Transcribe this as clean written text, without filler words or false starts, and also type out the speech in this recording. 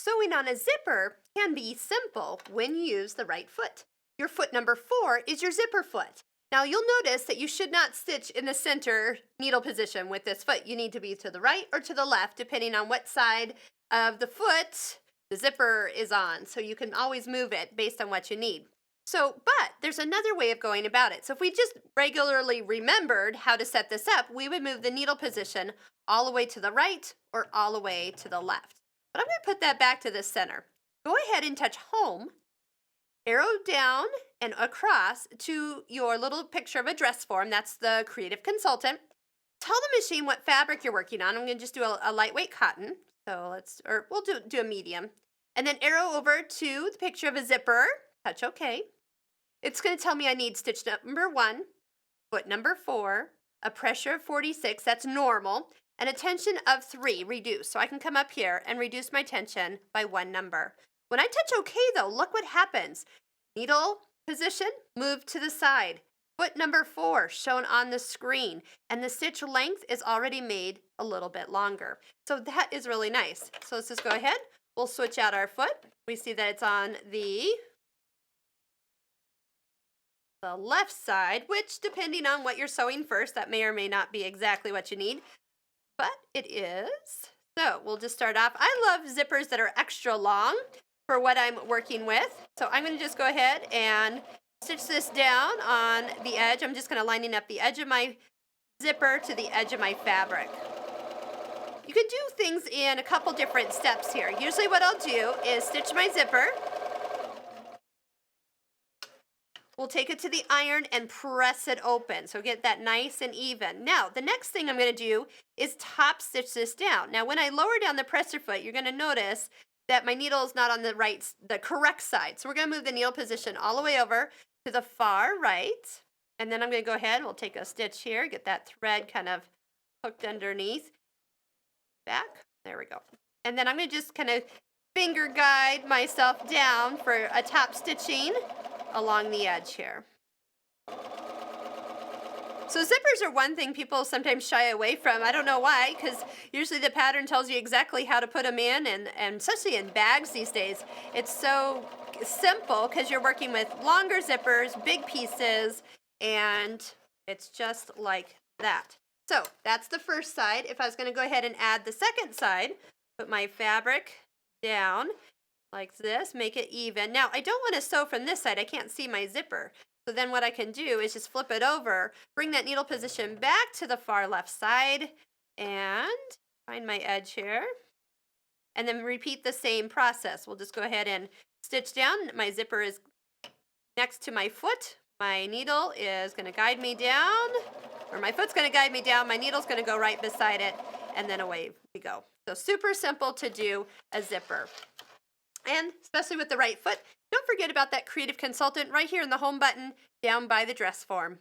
Sewing on a zipper can be simple when you use the right foot. Your foot number 4 is your zipper foot. Now you'll notice that you should not stitch in the center needle position with this foot. You need to be to the right or to the left, depending on what side of the foot the zipper is on. So you can always move it based on what you need. But there's another way of going about it. So if we just regularly remembered how to set this up, we would move the needle position all the way to the right or all the way to the left. But I'm going to put that back to the center. Go ahead and touch home, arrow down and across to your little picture of a dress form. That's the creative consultant. Tell the machine what fabric you're working on. I'm going to just do a lightweight cotton. We'll do a medium. And then arrow over to the picture of a zipper. Touch OK. It's going to tell me I need stitch number 1, foot number 4, a pressure of 46, that's normal, and a tension of 3, reduce. So I can come up here and reduce my tension by 1 number. When I touch OK though, look what happens. Needle position, move to the side. Foot number 4 shown on the screen, and the stitch length is already made a little bit longer. So that is really nice. So let's just go ahead. We'll switch out our foot. We see that it's on the left side, which depending on what you're sewing first, that may or may not be exactly what you need, but it is. So we'll just start off. I love zippers that are extra long for what I'm working with. So I'm going to just go ahead and stitch this down on the edge. I'm just going to lining up the edge of my zipper to the edge of my fabric. You can do things in a couple different steps here. Usually what I'll do is stitch my zipper. We'll take it to the iron and press it open, so get that nice and even. Now, the next thing I'm going to do is top stitch this down. Now, when I lower down the presser foot, you're going to notice that my needle is not on the correct side. So we're going to move the needle position all the way over to the far right. And then I'm going to go ahead and we'll take a stitch here, get that thread kind of hooked underneath. Back. There we go. And then I'm going to just kind of finger guide myself down for a top stitching along the edge here. So zippers are one thing people sometimes shy away from. I don't know why, because usually the pattern tells you exactly how to put them in, and especially in bags these days, it's so simple because you're working with longer zippers, big pieces, and it's just like that. So that's the first side. If I was going to go ahead and add the second side, put my fabric down like this, make it even. Now, I don't want to sew from this side. I can't see my zipper. So then what I can do is just flip it over, bring that needle position back to the far left side, and find my edge here. And then repeat the same process. We'll just go ahead and stitch down. My zipper is next to my foot. My needle is going to guide me down, or my foot's going to guide me down. My needle's going to go right beside it, and then away we go. So super simple to do a zipper. And especially with the right foot, don't forget about that creative consultant right here in the home button down by the dress form.